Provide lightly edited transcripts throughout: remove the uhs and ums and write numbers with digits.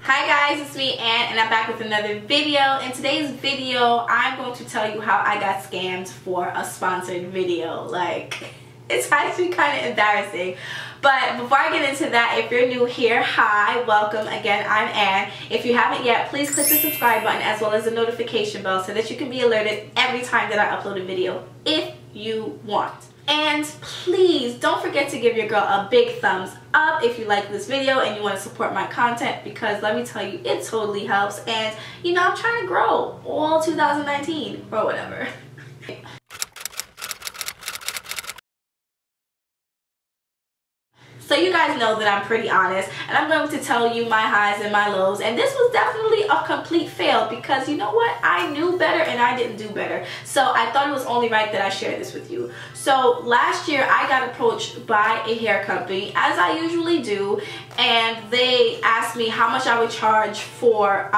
Hi guys, it's me Ann and I'm back with another video. In today's video, I'm going to tell you how I got scammed for a sponsored video. Like, it's actually kind of embarrassing. But before I get into that, if you're new here, hi, welcome. Again, I'm Ann. If you haven't yet, please click the subscribe button as well as the notification bell so that you can be alerted every time that I upload a video if you want. And please don't forget to give your girl a big thumbs up if you like this video and you want to support my content, because let me tell you, it totally helps. And you know, I'm trying to grow all 2019 or whatever. So you guys know that I'm pretty honest, and I'm going to tell you my highs and my lows, and this was definitely a complete fail because you know what, I knew better and I didn't do better. So I thought it was only right that I share this with you. So last year I got approached by a hair company, as I usually do, and they asked me how much I would charge for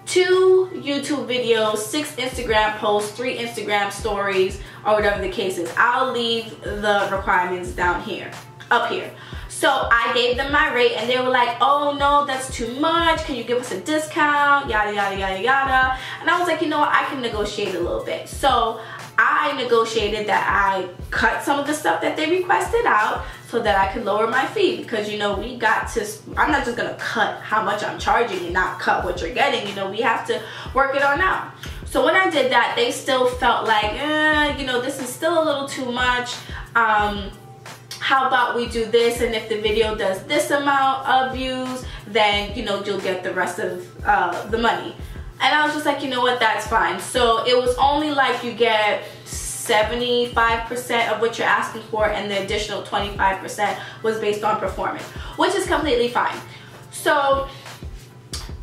2 YouTube videos, 6 Instagram posts, 3 Instagram stories, or whatever the case is. I'll leave the requirements down here, up here. So I gave them my rate and they were like, oh no, that's too much. Can you give us a discount? Yada, yada, yada, yada. And I was like, you know what, I can negotiate a little bit. So I negotiated that I cut some of the stuff that they requested out so that I could lower my fee, because you know, we got to, I'm not just gonna cut how much I'm charging and not cut what you're getting. You know, we have to work it on out. So when I did that, they still felt like, you know, this is still a little too much. How about we do this, and if the video does this amount of views, then you know, you'll get the rest of the money. And I was just like, you know what, that's fine. So it was only like you get 75% of what you're asking for, and the additional 25% was based on performance, which is completely fine. So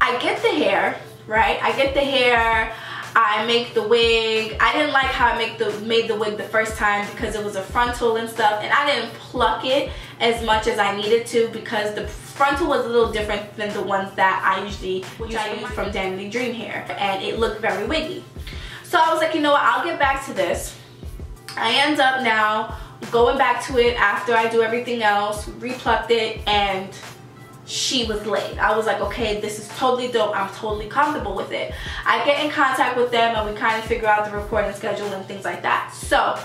I get the hair, right? I get the hair, I make the wig. I didn't like how I made the wig the first time because it was a frontal and stuff, and I didn't pluck it as much as I needed to because the frontal was a little different than the ones that I usually use from Danity Dream Hair, and it looked very wiggy. So I was like, you know what, I'll get back to this. I end up now going back to it after I do everything else, replucked it, and she was late. I was like, okay, this is totally dope. I'm totally comfortable with it. I get in contact with them and we kind of figure out the recording schedule and things like that. So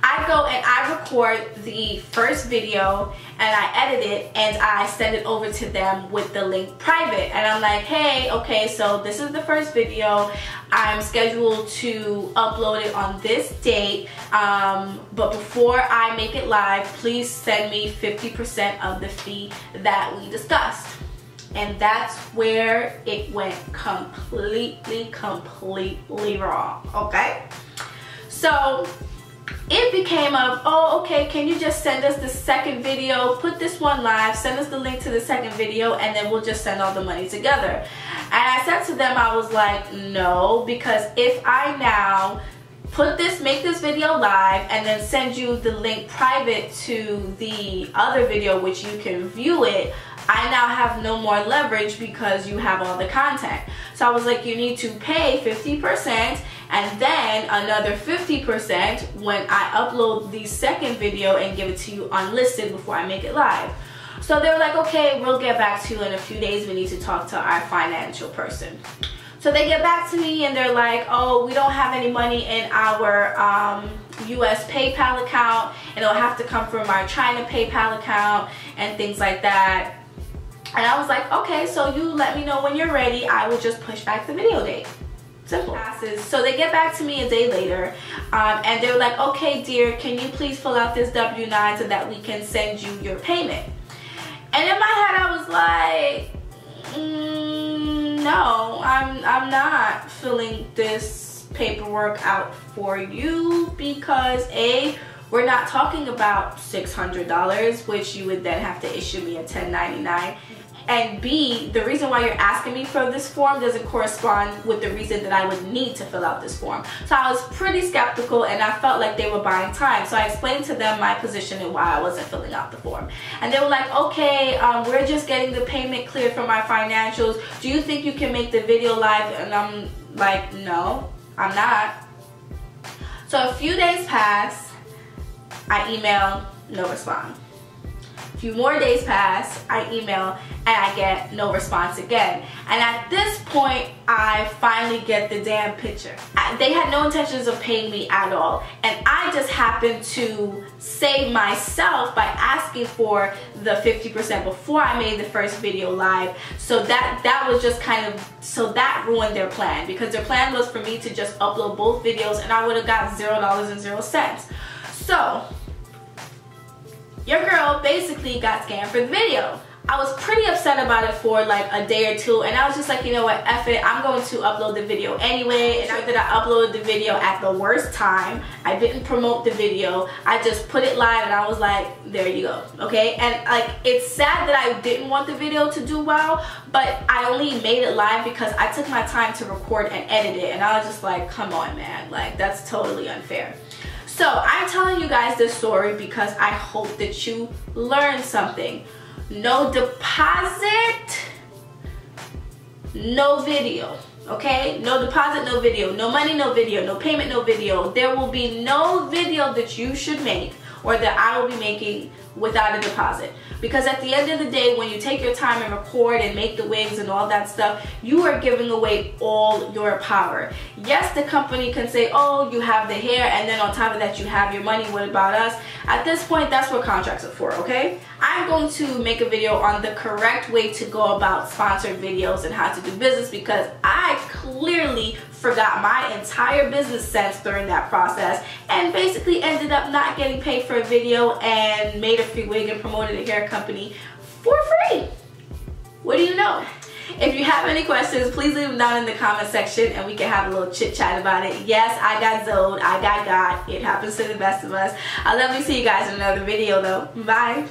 I go and I record the first video and I edit it and I send it over to them with the link private. And I'm like, hey, okay, so this is the first video. I'm scheduled to upload it on this date, but before I make it live, please send me 50% of the fee that we discussed. And that's where it went completely wrong, okay? So it became of, oh, okay, can you just send us the second video, put this one live, send us the link to the second video, and then we'll just send all the money together. And I said to them, I was like, no, because if I now make this video live and then send you the link private to the other video, which you can view it, I now have no more leverage because you have all the content. So I was like, you need to pay 50% and then another 50% when I upload the second video and give it to you unlisted before I make it live. So they were like, okay, we'll get back to you in a few days. We need to talk to our financial person. So they get back to me and they're like, oh, we don't have any money in our US PayPal account, and it'll have to come from our China PayPal account and things like that. And I was like, okay, so you let me know when you're ready. I will just push back the video date. Simple. So they get back to me a day later, and they were like, okay, dear, can you please fill out this W-9 so that we can send you your payment? And in my head, I was like, no, I'm not filling this paperwork out for you because A, we're not talking about $600, which you would then have to issue me a 1099. And B, the reason why you're asking me for this form doesn't correspond with the reason that I would need to fill out this form. So I was pretty skeptical and I felt like they were buying time. So I explained to them my position and why I wasn't filling out the form. And they were like, okay, we're just getting the payment cleared from our financials. Do you think you can make the video live? And I'm like, no, I'm not. So a few days pass, I email, no response. few more days pass, I email, and I get no response again. And at this point, I finally get the damn picture. They had no intentions of paying me at all, and I just happened to save myself by asking for the 50% before I made the first video live. So that was just kind of, so that ruined their plan, because their plan was for me to just upload both videos and I would have got $0.00. So your girl basically got scammed for the video. I was pretty upset about it for like a day or two, and I was just like, you know what, F it, I'm going to upload the video anyway. And after that, I uploaded the video at the worst time. I didn't promote the video. I just put it live and I was like, there you go, okay? And like, it's sad that I didn't want the video to do well, but I only made it live because I took my time to record and edit it, and I was just like, come on, man, like that's totally unfair. So I'm telling you guys this story because I hope that you learned something. No deposit, no video, okay? No deposit, no video. No money, no video. No payment, no video. There will be no video that you should make or that I will be making without a deposit. Because at the end of the day, when you take your time and record and make the wigs and all that stuff, you are giving away all your power. Yes, the company can say, oh, you have the hair, and then on top of that, you have your money. What about us? At this point, that's what contracts are for, okay? I'm going to make a video on the correct way to go about sponsored videos and how to do business, because I clearly forgot my entire business sense during that process and basically ended up not getting paid for a video and made a free wig and promoted a hair company for free. What do you know? If you have any questions, please leave them down in the comment section and we can have a little chit chat about it. Yes, I got zoned, I got. It happens to the best of us. I'll love to see you guys in another video though. Bye.